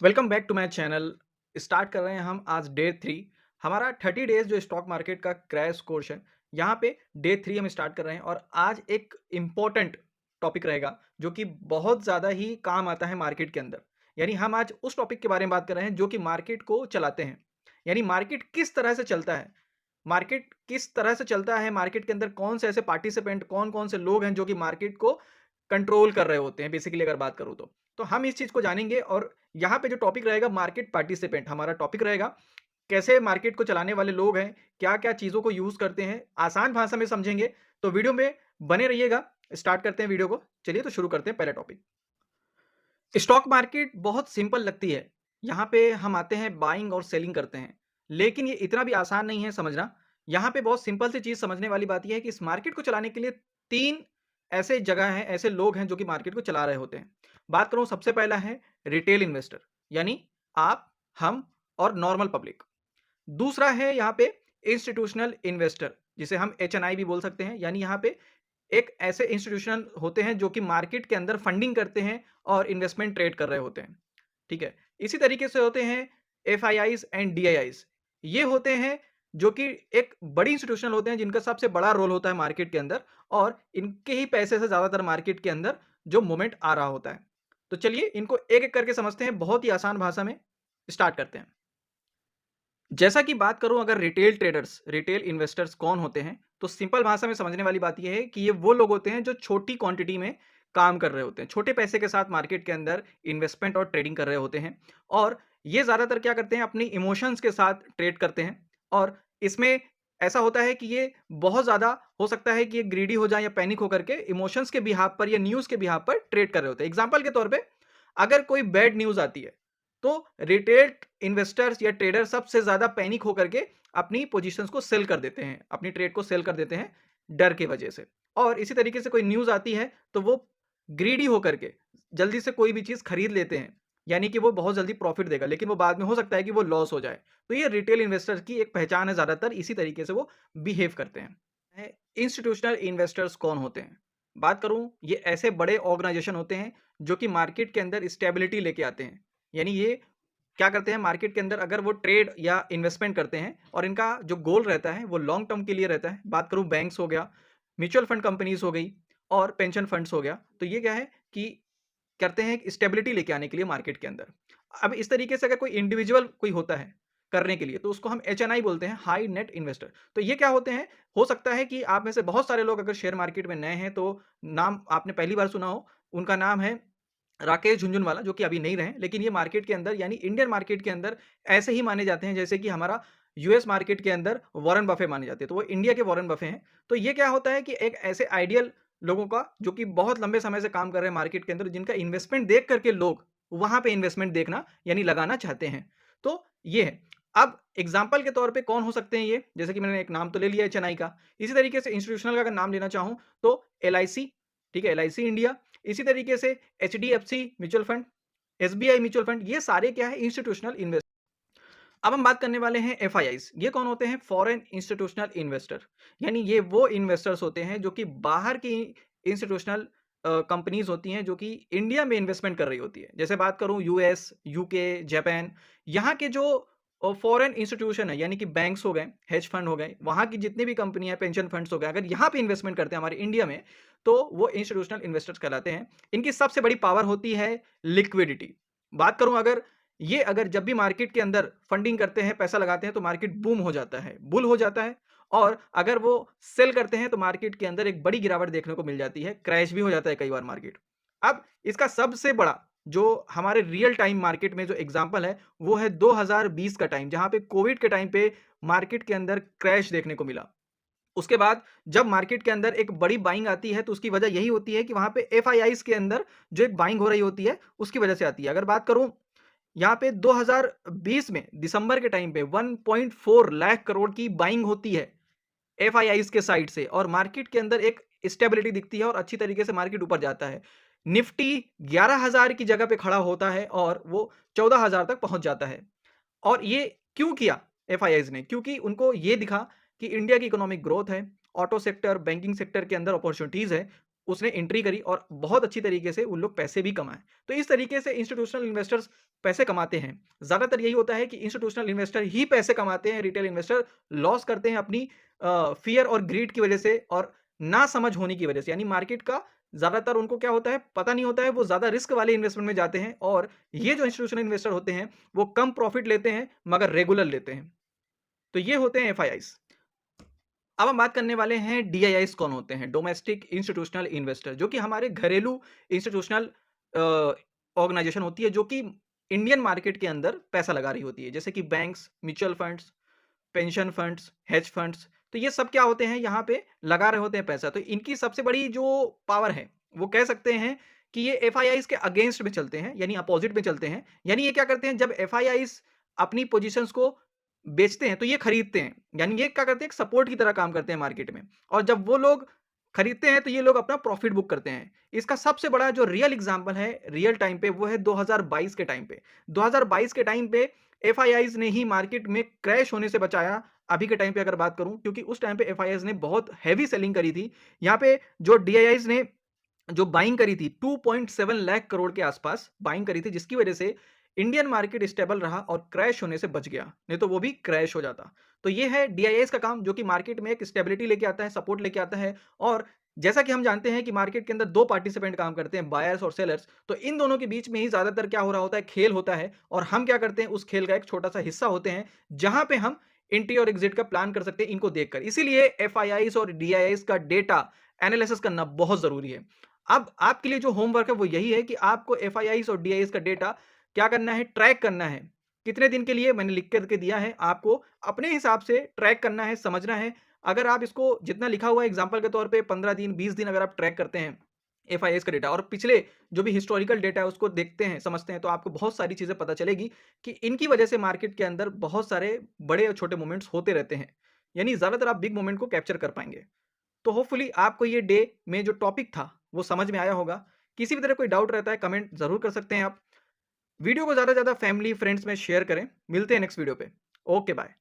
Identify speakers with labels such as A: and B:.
A: Welcome back to my channel. Start कर रहे हैं हम आज डे 3। हमारा 30 डेज जो स्टॉक मार्केट का क्रैश कोर्स है, यहाँ पे डे 3 हम स्टार्ट कर रहे हैं और आज एक इम्पोर्टेंट टॉपिक रहेगा जो कि बहुत ज़्यादा ही काम आता है मार्केट के अंदर। यानी हम आज उस टॉपिक के बारे में बात कर रहे हैं जो कि मार्केट को चलाते हैं। यानी मार्केट किस तरह से चलता है, मार्केट किस तरह से चलता है, मार्केट के अंदर कौन से ऐसे पार्टिसिपेंट, कौन-कौन से लोग हैं जो कि मार्केट को कंट्रोल कर रहे होते हैं बेसिकली अगर बात करूँ तो। तो हम इस चीज़ को जानेंगे और यहाँ पे जो टॉपिक रहेगा मार्केट पार्टिसिपेंट हमारा टॉपिक रहेगा। कैसे मार्केट को चलाने वाले लोग हैं, क्या-क्या चीज़ों को यूज़ करते हैं, आसान भाषा में समझेंगे। तो वीडियो में बने रहिएगा। स्टार्ट करते हैं वीडियो को। चलिए तो शुरू करते हैं पहला टॉपिक। स्टॉक मार्केट बहुत सिंपल लगती है। यहाँ पे हम आते हैं बाइंग और सेलिंग करते हैं। लेकिन ये इतना भी आसान नहीं है समझना। यहाँ पे बहुत सिंपल सी चीज़ समझने वाली बात ये है कि इस मार्केट को चलाने के लिए 3 ऐसे जगह हैं, ऐसे लोग हैं जो कि मार्केट को चला रहे होते हैं। बात करूँ सबसे पहला है रिटेल इन्वेस्टर यानी आप, हम और नॉर्मल पब्लिक। दूसरा है यहाँ पे इंस्टीट्यूशनल इन्वेस्टर जिसे हम एचएनआई भी बोल सकते हैं। यानी यहाँ पे एक ऐसे इंस्टीट्यूशन होते हैं जो कि मार्केट के अंदर फंडिंग करते हैं और इन्वेस्टमेंट ट्रेड कर रहे होते हैं। ठीक है। इसी तरीके से होते हैं एफआईआईज एंड डीआईआईज। ये होते हैं जो कि एक बड़ी इंस्टीट्यूशन होते हैं जिनका सबसे बड़ा रोल होता है मार्केट के अंदर और इनके ही पैसे से ज्यादातर मार्केट के अंदर जो मूवमेंट आ रहा होता है। तो चलिए इनको एक एक करके समझते हैं, बहुत ही आसान भाषा में स्टार्ट करते हैं। जैसा कि बात करूं अगर रिटेल ट्रेडर्स, रिटेल इन्वेस्टर्स कौन होते हैं, तो सिंपल भाषा में समझने वाली बात यह है कि ये वो लोग होते हैं जो छोटी क्वांटिटी में काम कर रहे होते हैं, छोटे पैसे के साथ मार्केट के अंदर इन्वेस्टमेंट और ट्रेडिंग कर रहे होते हैं। और ये ज़्यादातर क्या करते हैं, अपनी इमोशंस के साथ ट्रेड करते हैं। और इसमें ऐसा होता है कि ये बहुत ज़्यादा हो सकता है कि ये ग्रीडी हो जाए या पैनिक होकर के इमोशंस के बिहाफ पर या न्यूज़ के बिहाफ पर ट्रेड कर रहे होते हैं। एग्जाम्पल के तौर पर अगर कोई बैड न्यूज़ आती है तो रिटेल इन्वेस्टर्स या ट्रेडर सबसे ज्यादा पैनिक होकर के अपनी पोजीशंस को सेल कर देते हैं, अपनी ट्रेड को सेल कर देते हैं डर की वजह से। और इसी तरीके से कोई न्यूज आती है तो वो ग्रीडी होकर के जल्दी से कोई भी चीज खरीद लेते हैं, यानी कि वो बहुत जल्दी प्रॉफिट देगा लेकिन वो बाद में हो सकता है कि वो लॉस हो जाए। तो ये रिटेल इन्वेस्टर्स की एक पहचान है, ज्यादातर इसी तरीके से वो बिहेव करते हैं। इंस्टीट्यूशनल इन्वेस्टर्स कौन होते हैं? बात करूं, ये ऐसे बड़े ऑर्गेनाइजेशन होते हैं जो कि मार्केट के अंदर स्टेबिलिटी लेके आते हैं। यानी ये क्या करते हैं मार्केट के अंदर, अगर वो ट्रेड या इन्वेस्टमेंट करते हैं और इनका जो गोल रहता है वो लॉन्ग टर्म के लिए रहता है। बात करूं बैंक्स हो गया, म्यूचुअल फंड कंपनीज हो गई और पेंशन फंड्स हो गया, तो ये क्या है कि करते हैं स्टेबिलिटी लेके आने के लिए मार्केट के अंदर। अब इस तरीके से अगर कोई इंडिविजुअल कोई होता है करने के लिए तो उसको हम एचएनआई बोलते हैं, हाई नेट इन्वेस्टर। तो ये क्या होते हैं, हो सकता है कि आप में से बहुत सारे लोग अगर शेयर मार्केट में नए हैं तो नाम आपने पहली बार सुना हो। उनका नाम है राकेश झुनझुनवाला, जो कि अभी नहीं रहे, लेकिन ये मार्केट के अंदर यानी इंडियन मार्केट के अंदर ऐसे ही माने जाते हैं जैसे कि हमारा यूएस मार्केट के अंदर वॉरेन बफे माने जाते हैं, तो वो इंडिया के वॉरेन बफे हैं। तो ये क्या होता है कि एक ऐसे आइडियल लोगों का जो कि बहुत लंबे समय से काम कर रहे हैं मार्केट के अंदर, जिनका इन्वेस्टमेंट देख करके लोग वहां पे इन्वेस्टमेंट देखना यानी लगाना चाहते हैं। तो ये है। अब एग्जाम्पल के तौर पे कौन हो सकते हैं ये, जैसे कि मैंने एक नाम तो ले लिया है चेन्नई का। इसी तरीके से इंस्टीट्यूशनल का अगर नाम लेना चाहूं तो एल, ठीक है, एल इंडिया। इसी तरीके से HDFC mutual fund, SBI mutual fund, ये सारे क्या है, इंस्टीट्यूशनल इन्वेस्टर। अब हम बात करने वाले हैं एफआईआईज। ये कौन होते हैं? Foreign institutional investor. यानी ये वो इन्वेस्टर्स होते हैं जो कि बाहर की इंस्टीट्यूशनल कंपनीज होती हैं जो कि इंडिया में इन्वेस्टमेंट कर रही होती है। जैसे बात करूं यूएस, यूके, जापान, यहाँ के जो फॉरेन इंस्टीट्यूशन है यानी कि बैंक्स हो गए, हेज फंड हो गए, वहां की जितनी भी कंपनियां हैं, पेंशन फंड्स हो गए, अगर यहाँ पे इन्वेस्टमेंट करते हैं हमारे इंडिया में तो वो इंस्टीट्यूशनल इन्वेस्टर्स कहलाते हैं। इनकी सबसे बड़ी पावर होती है लिक्विडिटी। बात करूं अगर ये अगर जब भी मार्केट के अंदर फंडिंग करते हैं, पैसा लगाते हैं तो मार्केट बूम हो जाता है, बुल हो जाता है। और अगर वो सेल करते हैं तो मार्केट के अंदर एक बड़ी गिरावट देखने को मिल जाती है, क्रैश भी हो जाता है कई बार मार्केट। अब इसका सबसे बड़ा जो हमारे रियल टाइम मार्केट में जो एग्जांपल है वो है 2020 का टाइम, जहां पे कोविड के टाइम पे मार्केट के अंदर क्रैश देखने को मिला। उसके बाद जब मार्केट के अंदर एक बड़ी बाइंग आती है तो उसकी वजह यही होती है कि वहां पे एफआईआईज के अंदर जो एक बाइंग हो रही होती है उसकी वजह से आती है। अगर बात करूं यहाँ पे 2020 में दिसंबर के टाइम पे 1.4 लाख करोड़ की बाइंग होती है एफआईआईज के साइड से, और मार्केट के अंदर एक स्टेबिलिटी दिखती है और अच्छी तरीके से मार्केट ऊपर जाता है। निफ्टी 11,000 की जगह पे खड़ा होता है और वो 14,000 तक पहुंच जाता है। और ये क्यों किया एफआईआईज ने? क्योंकि उनको ये दिखा कि इंडिया की इकोनॉमिक ग्रोथ है, ऑटो सेक्टर, बैंकिंग सेक्टर के अंदर अपॉर्चुनिटीज है, उसने एंट्री करी और बहुत अच्छी तरीके से उन लोग पैसे भी कमाए। तो इस तरीके से इंस्टीट्यूशनल इन्वेस्टर्स पैसे कमाते हैं। ज़्यादातर यही होता है कि इंस्टीट्यूशनल इन्वेस्टर ही पैसे कमाते हैं, रिटेल इन्वेस्टर लॉस करते हैं अपनी फ़ियर और ग्रीड की वजह से और ना समझ होने की वजह से। यानी मार्केट का ज़्यादातर उनको क्या होता है, पता नहीं होता है, वो ज़्यादा रिस्क वाले इन्वेस्टमेंट में जाते हैं और ये जो इंस्टीट्यूशनल इन्वेस्टर होते हैं, वो कम प्रॉफ़िट लेते हैं मगर रेगुलर लेते हैं। तो ये होते हैं एफआईआईज़। अब हम बात करने वाले हैं डीआईआईस कौन होते हैं, डोमेस्टिक इंस्टीट्यूशनल इन्वेस्टर, जो कि हमारे घरेलू इंस्टीट्यूशनल ऑर्गेनाइजेशन होती है जो कि इंडियन मार्केट के अंदर पैसा लगा रही होती है, जैसे कि banks, mutual funds, pension funds, hedge funds. तो ये सब क्या होते हैं, यहाँ पे लगा रहे होते हैं पैसा। तो इनकी सबसे बड़ी जो पावर है, वो कह सकते हैं कि ये एफआईआईस के अगेंस्ट में चलते हैं, यानी अपोजिट में चलते हैं। यानी ये क्या करते हैं, जब एफआईआईस अपनी पोजीशंस को बेचते हैं तो ये खरीदते हैं, यानी ये क्या करते हैं, एक सपोर्ट की तरह काम करते हैं मार्केट में। और जब वो लोग खरीदते हैं तो ये लोग अपना प्रॉफिट बुक करते हैं। इसका सबसे बड़ा जो रियल एग्जांपल है रियल टाइम पे, वो है 2022 के टाइम पे। 2022 के टाइम पे एफआईआईज ने ही मार्केट में क्रैश होने से बचाया। अभी के टाइम पे अगर बात करूं, क्योंकि उस टाइम पे एफआईआईज ने बहुत हैवी सेलिंग करी थी। यहाँ पे जो डीआईआईज ने जो बाइंग करी थी 2.7 लाख करोड़ के आसपास बाइंग करी थी, जिसकी वजह से इंडियन मार्केट स्टेबल रहा और क्रैश होने से बच गया, नहीं तो वो भी क्रैश हो जाता। तो ये है डीआईएस का काम, जो कि मार्केट में एक स्टेबिलिटी लेके आता है, सपोर्ट लेके आता है। और जैसा कि हम जानते हैं कि मार्केट के अंदर दो पार्टिसिपेंट काम करते हैं, बायर्स और सेलर्स। तो इन दोनों के बीच में ही ज्यादातर क्या हो रहा होता है, खेल होता है। और हम क्या करते हैं, उस खेल का एक छोटा सा हिस्सा होते हैं, जहां पे हम एंट्री और एग्जिट का प्लान कर सकते हैं इनको देखकर। इसीलिए एफआईआईस और डीआईआईस का डेटा एनालिसिस करना बहुत जरूरी है। अब आपके लिए जो होमवर्क है वो यही है कि आपको एफआईआईस और डीआईआईस का डेटा क्या करना है, ट्रैक करना है। कितने दिन के लिए मैंने लिख करके दिया है, आपको अपने हिसाब से ट्रैक करना है, समझना है। अगर आप इसको जितना लिखा हुआ है एग्जांपल के तौर पे 15 दिन 20 दिन अगर आप ट्रैक करते हैं एफआईएस का डेटा और पिछले जो भी हिस्टोरिकल डेटा है उसको देखते हैं, समझते हैं, तो आपको बहुत सारी चीजें पता चलेगी कि इनकी वजह से मार्केट के अंदर बहुत सारे बड़े और छोटे मोमेंट्स होते रहते हैं। यानी ज्यादातर आप बिग मोमेंट को कैप्चर कर पाएंगे। तो होपफुली आपको ये डे में जो टॉपिक था वो समझ में आया होगा। किसी भी तरह कोई डाउट रहता है कमेंट जरूर कर सकते हैं आप। वीडियो को ज़्यादा से ज़्यादा फैमिली फ्रेंड्स में शेयर करें। मिलते हैं नेक्स्ट वीडियो पे। Okay bye.